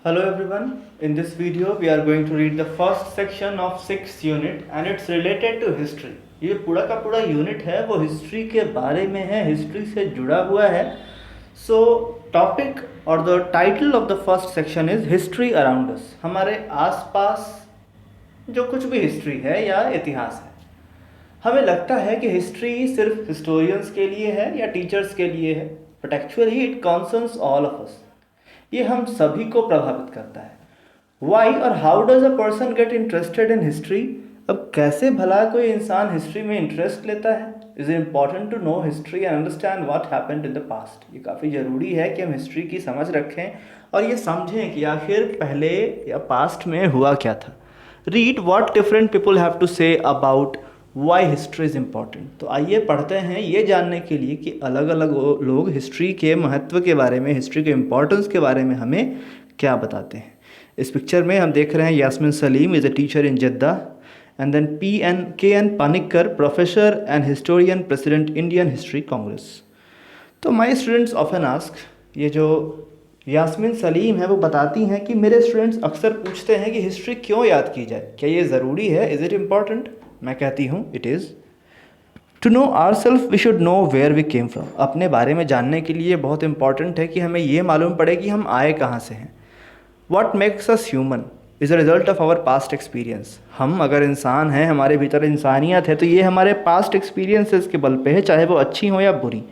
Hello everyone. In this video we are going to read the first section of 6th unit and it's related to history. ये पूरा का पूरा unit है वो history के बारे में है, हिस्ट्री से जुड़ा हुआ है. सो टॉपिक और the title of the first section is history around us. हमारे आसपास जो कुछ भी हिस्ट्री है या इतिहास है, हमें लगता है कि हिस्ट्री सिर्फ हिस्टोरियंस के लिए है या टीचर्स के लिए है, but actually it concerns all of us. ये हम सभी को प्रभावित करता है. वाई और how does a person get interested in history. अब कैसे भला कोई इंसान हिस्ट्री में इंटरेस्ट लेता है. Is important to know history and understand what happened in the past. ये काफ़ी ज़रूरी है कि हम हिस्ट्री की समझ रखें और ये समझें कि आखिर पहले या पास्ट में हुआ क्या था. Read what different people have to say about why history is important. तो आइए पढ़ते हैं ये जानने के लिए कि अलग अलग लोग हिस्ट्री के महत्व के बारे में, हिस्ट्री के इम्पोर्टेंस के बारे में हमें क्या बताते हैं. इस पिक्चर में हम देख रहे हैं Yasmeen Saleem is a teacher in Jeddah and then K.N. Panikkar professor and historian president Indian History Congress. तो माई स्टूडेंट्स ऑफन आस्क, ये जो यास्मीन सलीम है वो बताती हैं कि मेरे स्टूडेंट्स अक्सर पूछते हैं कि हिस्ट्री क्यों याद की जाए, क्या ये ज़रूरी है, इज़ इट इम्पॉर्टेंट. मैं कहती हूँ it is. To know our self we should know where we came from. अपने बारे में जानने के लिए बहुत इंपॉर्टेंट है कि हमें ये मालूम पड़े कि हम आए कहाँ से हैं. What makes us human is a result of our past experience. हम अगर इंसान हैं, हमारे भीतर इंसानियत है, तो ये हमारे पास्ट एक्सपीरियंसेस के बल पे है, चाहे वो अच्छी हो या बुरी.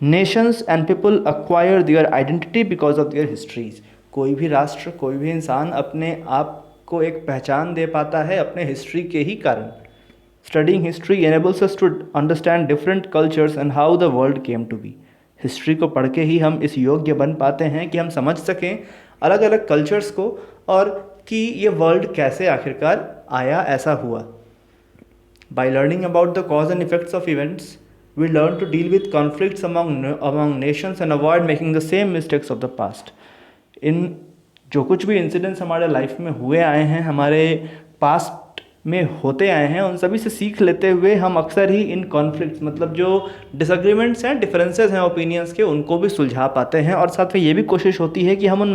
Nations and people acquire their identity because of their histories. कोई भी राष्ट्र, कोई भी इंसान अपने आप को एक पहचान दे पाता है अपने हिस्ट्री के ही कारण. Studying history enables us to understand different cultures and how the world came to be. History को पढ़ के ही हम इस योग्य बन पाते हैं कि हम समझ सकें अलग अलग कल्चर्स को और कि ये वर्ल्ड कैसे आखिरकार आया, ऐसा हुआ. By learning about the cause and effects of events, we learn to deal with conflicts among nations and avoid making the same mistakes of the past. इन जो कुछ भी इंसिडेंट्स हमारे लाइफ में हुए आए हैं, हमारे पास्ट में होते आए हैं, उन सभी से सीख लेते हुए हम अक्सर ही इन कॉन्फ्लिक्ट्स, मतलब जो डिसएग्रीमेंट्स हैं, डिफरेंसेस हैं ओपिनियंस के, उनको भी सुलझा पाते हैं. और साथ में ये भी कोशिश होती है कि हम उन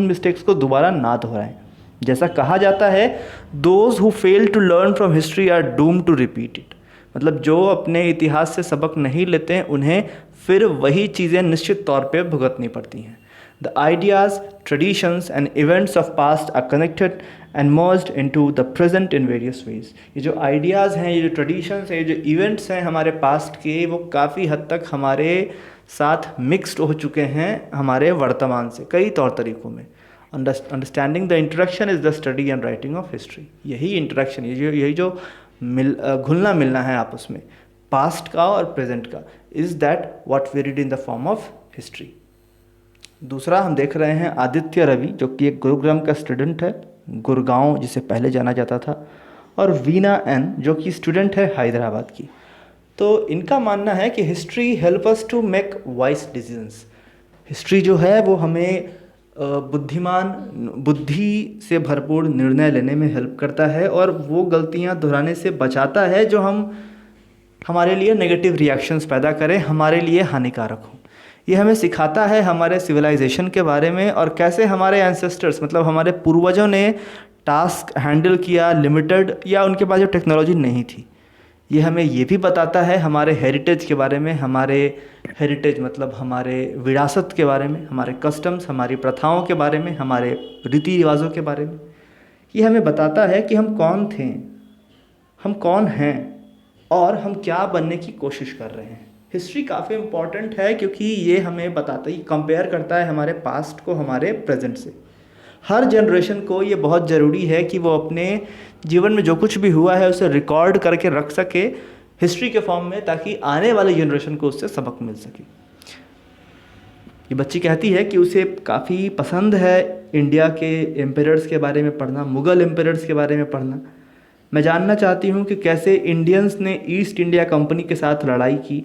मिस्टेक्स को दोबारा ना दोहराएं. जैसा कहा जाता है, those who fail to learn from history are doomed to repeat it. मतलब जो अपने इतिहास से सबक नहीं लेते हैं, उन्हें फिर वही चीज़ें निश्चित तौर पर भुगतनी पड़ती हैं. The ideas, traditions and events of past are connected and merged into the present in various ways. ये जो आइडियाज़ हैं, ये जो ट्रेडिशंस हैं, ये जो इवेंट्स हैं हमारे पास्ट के, वो काफ़ी हद तक हमारे साथ मिक्स्ड हो चुके हैं हमारे वर्तमान से कई तौर तरीक़ों में. Understanding the interaction is the study and writing of history. यही इंटरेक्शन, यही जो घुलना मिलना है आपस में पास्ट का और प्रेजेंट का, is that what we read in the form of history. दूसरा हम देख रहे हैं आदित्य रवि, जो कि एक गुरुग्राम का स्टूडेंट है, गुड़गांव जिसे पहले जाना जाता था, और वीना एन, जो कि स्टूडेंट है हैदराबाद की. तो इनका मानना है कि history help us to make wise decisions. History जो है वो हमें बुद्धि से भरपूर निर्णय लेने में हेल्प करता है और वो गलतियां दोहराने से बचाता है जो हमारे लिए नेगेटिव रिएक्शंस पैदा करें, हमारे लिए हानिकारक हों. ये हमें सिखाता है हमारे सिविलाइजेशन के बारे में और कैसे हमारे एंसेस्टर्स, मतलब हमारे पूर्वजों ने टास्क हैंडल किया लिमिटेड, या उनके पास जो टेक्नोलॉजी नहीं थी. ये हमें ये भी बताता है हमारे हेरिटेज के बारे में, हमारे हेरिटेज मतलब हमारे विरासत के बारे में, हमारे कस्टम्स, हमारी प्रथाओं के बारे में, हमारे रीति रिवाजों के बारे में. ये हमें बताता है कि हम कौन थे, हम कौन हैं और हम क्या बनने की कोशिश कर रहे हैं. हिस्ट्री काफ़ी इम्पॉर्टेंट है क्योंकि ये हमें बताता है, कंपेयर करता है हमारे पास्ट को हमारे प्रेजेंट से. हर जनरेशन को ये बहुत ज़रूरी है कि वो अपने जीवन में जो कुछ भी हुआ है उसे रिकॉर्ड करके रख सके हिस्ट्री के फॉर्म में, ताकि आने वाले जनरेशन को उससे सबक मिल सके. ये बच्ची कहती है कि उसे काफ़ी पसंद है इंडिया के एम्परर्स के बारे में पढ़ना, मुग़ल एम्परर्स के बारे में पढ़ना. मैं जानना चाहती हूँ कि कैसे इंडियंस ने ईस्ट इंडिया कंपनी के साथ लड़ाई की,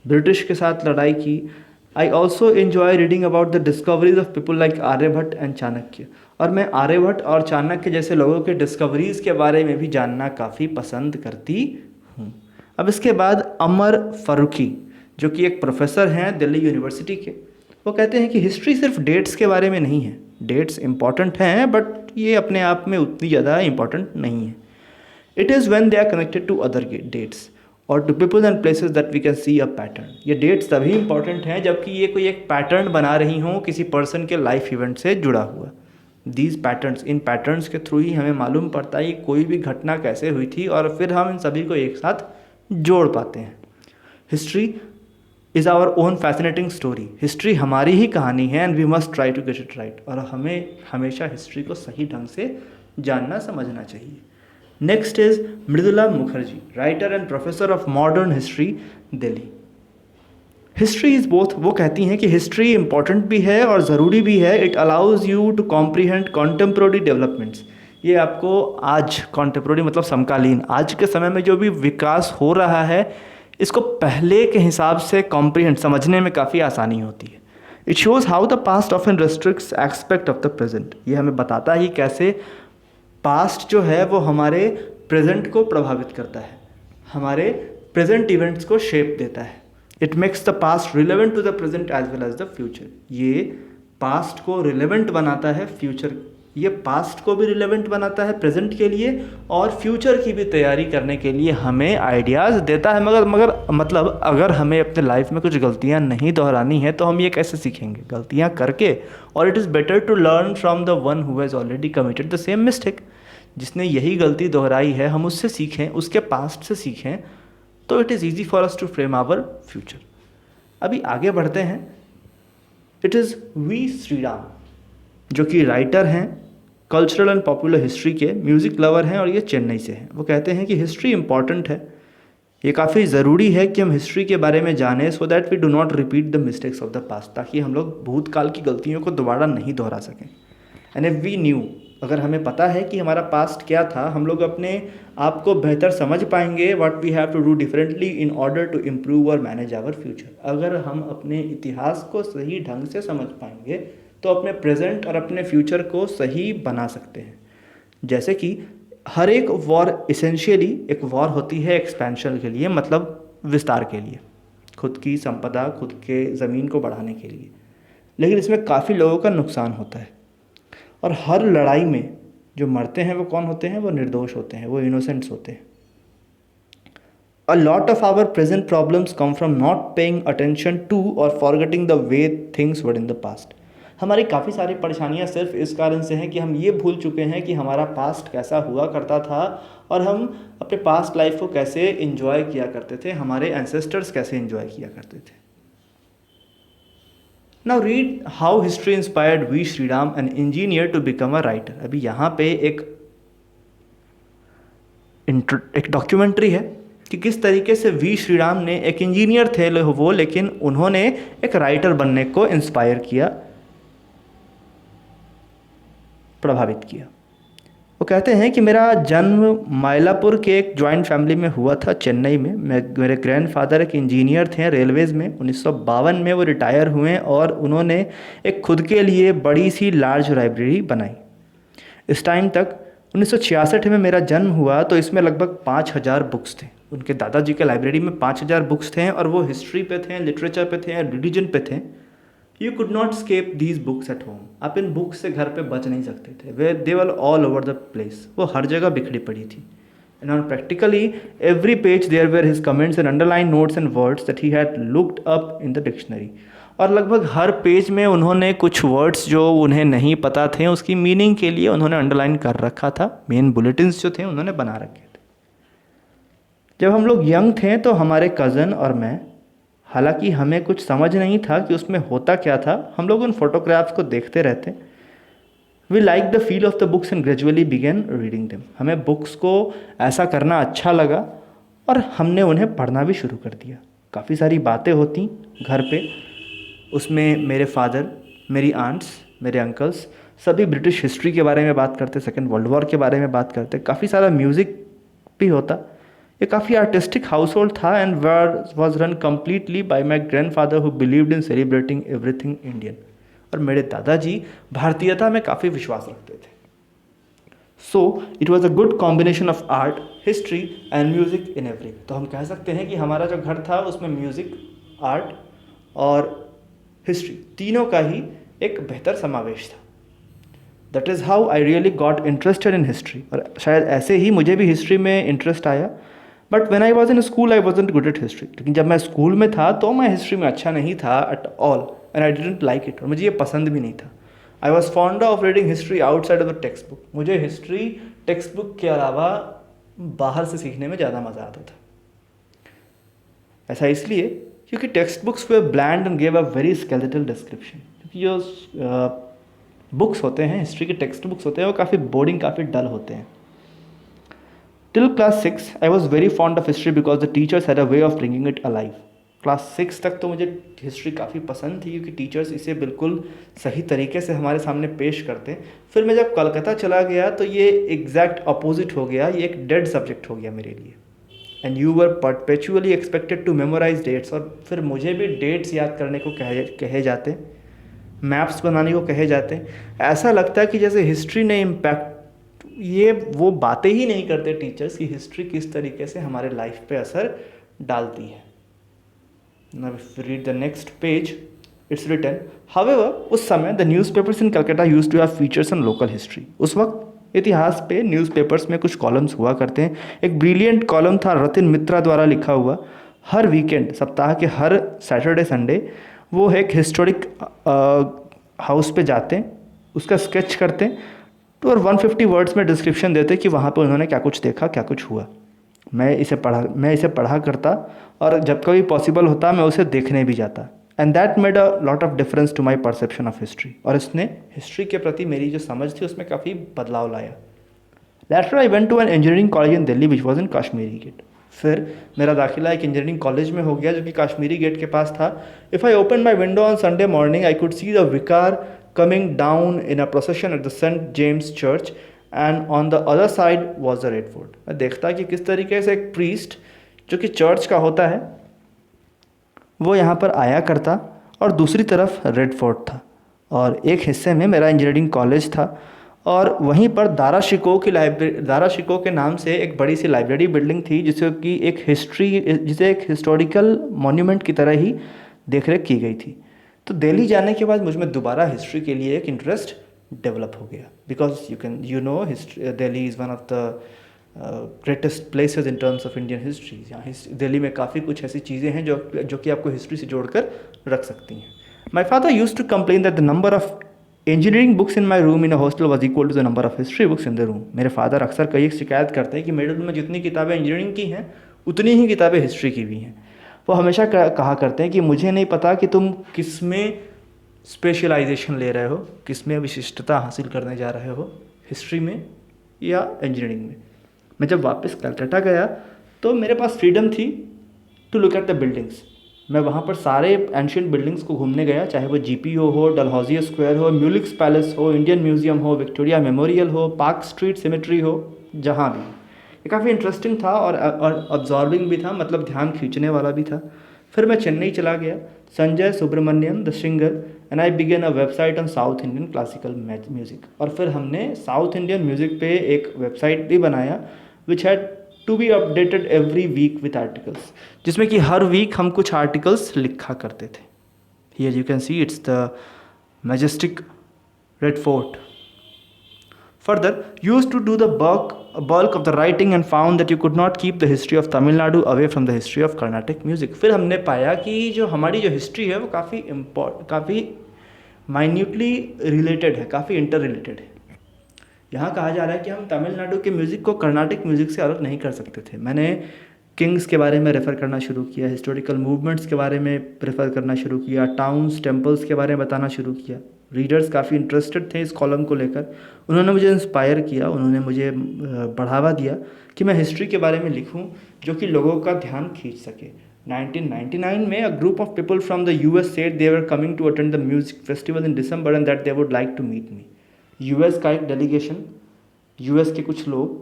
ब्रिटिश के साथ लड़ाई की. I also enjoy reading about the discoveries of people like Aryabhata and Chanakya. और मैं आर्यभट्ट और चाणक्य जैसे लोगों के डिस्कवरीज़ के बारे में भी जानना काफ़ी पसंद करती हूँ. अब इसके बाद अमर फ़ारूकी, जो कि एक प्रोफेसर हैं दिल्ली यूनिवर्सिटी के, वो कहते हैं कि हिस्ट्री सिर्फ डेट्स के बारे में नहीं है, डेट्स इंपॉर्टेंट हैं बट ये अपने आप में उतनी ज़्यादा इंपॉर्टेंट नहीं है। It is when they are connected to other dates और to people and places that we can see a pattern. ये डेट्स तभी इंपॉर्टेंट हैं जबकि ये कोई एक पैटर्न बना रही हों किसी पर्सन के लाइफ इवेंट से जुड़ा हुआ। दीज पैटर्न्स, इन पैटर्न्स के थ्रू ही हमें मालूम पड़ता है कि कोई भी घटना कैसे हुई थी और फिर हम इन सभी को एक साथ जोड़ पाते हैं। History is our own fascinating story. History हमारी ही कहानी है and we must try to get it right. और हमें हमेशा हिस्ट्री को सही ढंग से जानना समझना चाहिए। Next is Mridula Mukherjee, writer and professor of modern history, Delhi. History is both, वो कहती हैं कि हिस्ट्री इंपॉर्टेंट भी है और ज़रूरी भी है। It allows you to comprehend contemporary developments. ये आपको आज, कॉन्टेम्प्रोरी मतलब समकालीन, आज के समय में जो भी विकास हो रहा है इसको पहले के हिसाब से कॉम्प्रीहेंड, समझने में काफ़ी आसानी होती है। It shows how the past often restricts aspect of the present. ये हमें बताता है कैसे पास्ट जो है वो हमारे प्रेजेंट को प्रभावित करता है, हमारे प्रेजेंट इवेंट्स को शेप देता है। It makes the past relevant to the present as well as the future. ये पास्ट को रिलेवेंट बनाता है फ्यूचर, ये पास्ट को भी रिलेवेंट बनाता है प्रेजेंट के लिए और फ्यूचर की भी तैयारी करने के लिए हमें आइडियाज़ देता है। मगर मतलब अगर हमें अपने लाइफ में कुछ गलतियां नहीं दोहरानी है तो हम ये कैसे सीखेंगे? गलतियां करके। और it is better to learn from the one who has already committed the same mistake. जिसने यही गलती दोहराई है हम उससे सीखें, उसके पास्ट से सीखें, तो it is easy for us to frame our future. अभी आगे बढ़ते हैं। इट इज़ वी श्रीराम, जो कि राइटर हैं, कल्चरल एंड पॉपुलर हिस्ट्री के, म्यूज़िक लवर हैं और ये चेन्नई से हैं। वो कहते हैं कि हिस्ट्री इंपॉर्टेंट है, ये काफ़ी ज़रूरी है कि हम हिस्ट्री के बारे में जानें so that we do not repeat the mistakes of the past, ताकि हम लोग भूतकाल की गलतियों को दोबारा नहीं दोहरा सकें। एंड इफ वी न्यू, अगर हमें पता है कि हमारा पास्ट क्या था, हम लोग अपने आप को बेहतर समझ पाएंगे what we have to do differently in order to improve और मैनेज आवर फ्यूचर। अगर हम अपने इतिहास को सही ढंग से समझ पाएंगे तो अपने प्रेजेंट और अपने फ्यूचर को सही बना सकते हैं। जैसे कि हर एक वॉर इसेंशियली एक वॉर होती है एक्सपेंशन के लिए, मतलब विस्तार के लिए, खुद की संपदा, खुद के ज़मीन को बढ़ाने के लिए, लेकिन इसमें काफ़ी लोगों का नुकसान होता है। और हर लड़ाई में जो मरते हैं वो कौन होते हैं? वो निर्दोष होते हैं, वो इनोसेंट्स होते हैं। A lot of our present problems come from not paying attention to or forgetting the way things were in the past. हमारी काफ़ी सारी परेशानियां सिर्फ इस कारण से हैं कि हम ये भूल चुके हैं कि हमारा पास्ट कैसा हुआ करता था और हम अपने पास्ट लाइफ को कैसे एंजॉय किया करते थे, हमारे एंसेस्टर्स कैसे एंजॉय किया करते थे। Now read how history inspired V. Sriram, an engineer, to become a writer. अभी यहाँ पे एक डॉक्यूमेंट्री है कि किस तरीके से वी श्रीराम ने, एक इंजीनियर थे वो, लेकिन उन्होंने एक राइटर बनने को इंस्पायर किया, प्रभावित किया। वो कहते हैं कि मेरा जन्म मायलापुर के एक जॉइंट फैमिली में हुआ था, चेन्नई में। मेरे ग्रैंडफादर एक इंजीनियर थे रेलवेज़ में। 1952 में वो रिटायर हुए और उन्होंने एक खुद के लिए बड़ी सी लार्ज लाइब्रेरी बनाई। इस टाइम तक 1966 में मेरा जन्म हुआ तो इसमें लगभग 5000 बुक्स थे। उनके दादाजी के लाइब्रेरी में 5000 बुक्स थे और वो हिस्ट्री पे थे, लिटरेचर पे थे, रिलीजन पे थे। You could not escape these books at home. आप इन बुक्स से घर पे बच नहीं सकते थे। वे they were all over the place, वो हर जगह बिखरी पड़ी थी। And on practically every page there were his comments and underline notes and words that he had looked up in the dictionary. और लगभग हर पेज में उन्होंने कुछ वर्ड्स जो उन्हें नहीं पता थे उसकी मीनिंग के लिए उन्होंने अंडरलाइन कर रखा था। मेन बुलेटिन्स जो थे उन्होंने बना रखे थे। जब हम लोग यंग थे तो हमारे कज़न और मैं, हालांकि हमें कुछ समझ नहीं था कि उसमें होता क्या था, हम लोग उन फोटोग्राफ्स को देखते रहते। We like the feel of the books and gradually begin reading them. हमें बुक्स को ऐसा करना अच्छा लगा और हमने उन्हें पढ़ना भी शुरू कर दिया। काफ़ी सारी बातें होती घर पे, उसमें मेरे फादर, मेरी आंट्स, मेरे अंकल्स सभी ब्रिटिश हिस्ट्री के बारे में बात करते, सेकेंड वर्ल्ड वॉर के बारे में बात करते। काफ़ी सारा म्यूज़िक भी होता। ये काफ़ी आर्टिस्टिक हाउस होल्ड था and was run completely by my grandfather who believed in celebrating everything Indian. और मेरे दादाजी भारतीयता में काफ़ी विश्वास रखते थे। So it was a good combination of art, history and music in every. तो हम कह सकते हैं कि हमारा जो घर था उसमें म्यूज़िक, आर्ट और हिस्ट्री, तीनों का ही एक बेहतर समावेश था। That is how I really got interested in history. और शायद ऐसे ही मुझे भी हिस्ट्री में इंटरेस्ट आया। But when I was in school I wasn't good at history. लेकिन जब मैं स्कूल में था तो मैं हिस्ट्री में अच्छा नहीं था at all, and I didn't like it, और मुझे ये पसंद भी नहीं था। I was fond of reading history outside of the text book. मुझे हिस्ट्री टेक्स्ट बुक के अलावा बाहर से सीखने में ज़्यादा मज़ा आता था। ऐसा इसलिए क्योंकि text books were bland and gave a very skeletal description. क्योंकि जो बुक्स होते हैं, हिस्ट्री के टेक्स्ट बुक्स होते हैं, वो काफ़ी बोरिंग, काफ़ी डल होते हैं। Till class 6 I was very fond of history because the teachers had a way of bringing it alive. Class 6 तक तो मुझे हिस्ट्री काफ़ी पसंद थी क्योंकि टीचर्स इसे बिल्कुल सही तरीके से हमारे सामने पेश करते। फिर मैं जब कलकत्ता चला गया तो ये एग्जैक्ट अपोजिट हो गया, ये एक डेड सब्जेक्ट हो गया मेरे लिए। And you were perpetually expected to memorise dates, और फिर मुझे भी डेट्स याद करने को कहे जाते, मैप्स बनाने को कहे जाते। ऐसा लगता है कि जैसे हिस्ट्री ने इम्पैक्ट, ये वो बातें ही नहीं करते टीचर्स कि हिस्ट्री किस तरीके से हमारे लाइफ पे असर डालती है। Now if we read the next page, it's written, however, उस समय the newspapers in Calcutta used to have features on local history। उस वक्त इतिहास पे न्यूज़पेपर्स में कुछ कॉलम्स हुआ करते हैं। एक ब्रिलियंट कॉलम था रतिन मित्रा द्वारा लिखा हुआ। हर वीकेंड, सप्ताह के हर सैटरडे संडे, वो एक हिस्टोरिक हाउस पे जाते हैं, उसका स्केच करते हैं, तो और 150 वर्ड्स में डिस्क्रिप्शन देते कि वहाँ पे उन्होंने क्या कुछ देखा, क्या कुछ हुआ। मैं इसे पढ़ा करता, और जब कभी पॉसिबल होता मैं उसे देखने भी जाता। And that made a lot of difference to my perception of history. और इसने हिस्ट्री के प्रति मेरी जो समझ थी उसमें काफ़ी बदलाव लाया। Later I went to an engineering college in Delhi which was in Kashmiri Gate. फिर मेरा दाखिला एक इंजीनियरिंग कॉलेज में हो गया जो कि काश्मीरी गेट के पास था। If I open my window on Sunday morning I could see the विकार coming down in a procession at the St. James Church, and on the other side was the Red Fort। मैं देखता कि किस तरीके से एक priest जो कि चर्च का होता है वो यहाँ पर आया करता, और दूसरी तरफ रेड फोर्ट था, और एक हिस्से में मेरा इंजीनियरिंग कॉलेज था, और वहीं पर दारा शिकोह की लाइब्रेरी, दारा शिकोह के नाम से एक बड़ी सी लाइब्रेरी बिल्डिंग थी जिसे एक हिस्टोरिकल मॉन्यूमेंट की तरह ही देखरेख की गई थी। तो दिल्ली जाने के बाद मुझ में दोबारा हिस्ट्री के लिए एक इंटरेस्ट डेवलप हो गया, because you know Delhi is one of the greatest places in terms of Indian history. यहाँ दिल्ली में काफ़ी कुछ ऐसी चीज़ें हैं जो कि आपको हिस्ट्री से जोड़कर रख सकती हैं। My father used to complain that the number of engineering books in my room in a hostel was equal to the number of history books in the room. मेरे फादर अक्सर कई शिकायत करते हैं कि मेरे रूम में जितनी किताबें इंजीनियरिंग की हैं उतनी ही किताबें हिस्ट्री की भी हैं। वो हमेशा कहा करते हैं कि मुझे नहीं पता कि तुम किस में स्पेशलाइजेशन ले रहे हो, किस में विशिष्टता हासिल करने जा रहे हो, हिस्ट्री में या इंजीनियरिंग में। मैं जब वापस कलकत्ता गया तो मेरे पास फ्रीडम थी to look at the buildings. मैं वहाँ पर सारे एंशियंट बिल्डिंग्स को घूमने गया, चाहे वो GPO हो, डलहौजिया स्क्वायर हो, म्यूलिक्स पैलेस हो, इंडियन म्यूजियम हो, विक्टोरिया मेमोरियल हो, पार्क स्ट्रीट सिमेट्री हो, जहाँ भी। ये काफ़ी इंटरेस्टिंग था और अब्जॉर्बिंग भी था, मतलब ध्यान खींचने वाला भी था। फिर मैं चेन्नई चला गया, Sanjay Subramaniam the singer, and I began a website on south Indian classical music. और फिर हमने साउथ इंडियन म्यूज़िक पे एक वेबसाइट भी बनाया which had to be updated every week with articles, जिसमें कि हर वीक हम कुछ आर्टिकल्स लिखा करते थे। Here you can see it's the majestic red fort. Further, used to do the bulk of the writing and found that you could not keep the history of Tamil Nadu away from the history of Carnatic music। फिर हमने पाया कि जो हमारी जो history है वो काफ़ी माइन्यूटली रिलेटेड है, काफ़ी इंटर रिलेटेड है। यहाँ कहा जा रहा है कि हम तमिलनाडु के म्यूज़िक को कर्नाटिक म्यूज़िक से अलग नहीं कर सकते थे। मैंने किंग्स के बारे में रेफ़र करना शुरू किया, हिस्टोरिकल मूवमेंट्स के बारे में रेफ़र करना शुरू किया, टाउन्स टेम्पल्स के बारे में बताना शुरू किया। रीडर्स काफ़ी इंटरेस्टेड थे इस कॉलम को लेकर, उन्होंने मुझे इंस्पायर किया, उन्होंने मुझे बढ़ावा दिया कि मैं हिस्ट्री के बारे में लिखूं जो कि लोगों का ध्यान खींच सके। 1999 में a group of people from the US said they were coming to attend the music festival in December and that they would like to meet me. US का एक डेलीगेशन, US के कुछ लोग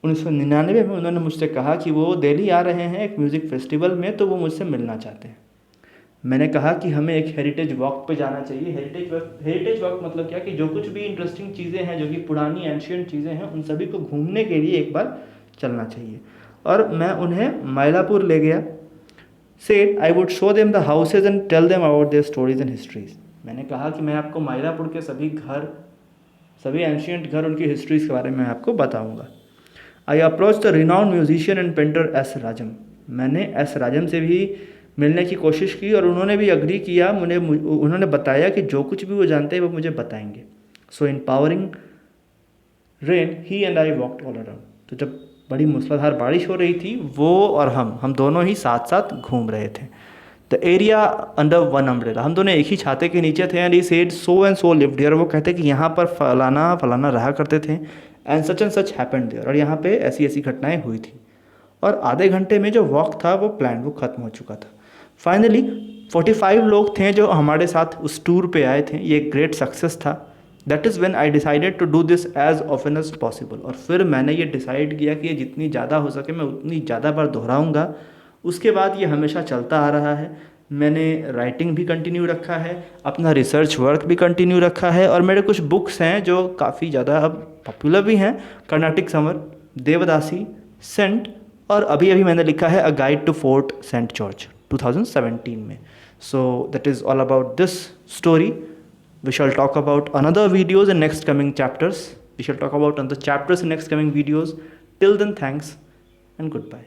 1999 में उन्होंने मुझसे कहा कि वो दिल्ली आ रहे हैं एक म्यूज़िक फेस्टिवल में, तो वो मुझसे मिलना चाहते हैं। मैंने कहा कि हमें एक हेरिटेज वॉक पे जाना चाहिए। हेरिटेज वॉक मतलब क्या कि जो कुछ भी इंटरेस्टिंग चीज़ें हैं, जो कि पुरानी एंशियंट चीज़ें हैं, उन सभी को घूमने के लिए एक बार चलना चाहिए। और मैं उन्हें मायलापुर ले गया, said I would show them the houses and tell them about their stories and histories. मैंने कहा कि मैं आपको मायरापुर के सभी घर, सभी एंशियंट घर, उनकी हिस्ट्रीज के बारे में आपको बताऊंगा. I approach the renowned musician and painter S राजम. मैंने एस राजम से भी मिलने की कोशिश की और उन्होंने भी अग्री किया. उन्होंने बताया कि जो कुछ भी वो जानते हैं वो मुझे बताएंगे. So in pouring rain he and I walked all around. तो जब बड़ी मूसलाधार बारिश हो रही थी, वो और हम दोनों ही साथ साथ घूम रहे थे. The area under one umbrella, हम दोनों एक ही छाते के नीचे थे. And he said so and so lived here. वो कहते कि यहाँ पर फलाना फलाना रहा करते थे. And such happened there. और यहाँ पे ऐसी ऐसी घटनाएं हुई थी. और आधे घंटे में जो वॉक था वो प्लान वो ख़त्म हो चुका था. फाइनली 45 लोग थे जो हमारे साथ उस टूर पे आए थे. ये ग्रेट सक्सेस था. That is when I decided to do this as often as possible. और फिर मैंने ये डिसाइड किया कि ये जितनी ज़्यादा हो सके मैं उतनी ज़्यादा बार दोहराऊँगा. उसके बाद ये हमेशा चलता आ रहा है. मैंने राइटिंग भी कंटिन्यू रखा है, अपना रिसर्च वर्क भी कंटिन्यू रखा है. और मेरे कुछ बुक्स हैं जो काफ़ी ज़्यादा अब पॉपुलर भी हैं. कर्नाटिक समर, देवदासी, सेंट, और अभी मैंने लिखा है a guide to Fort Saint George 2017 में. So that is all about this story. We shall talk about another videos in next coming chapters. We shall talk about another chapters in next coming videos. Till then, thanks and goodbye.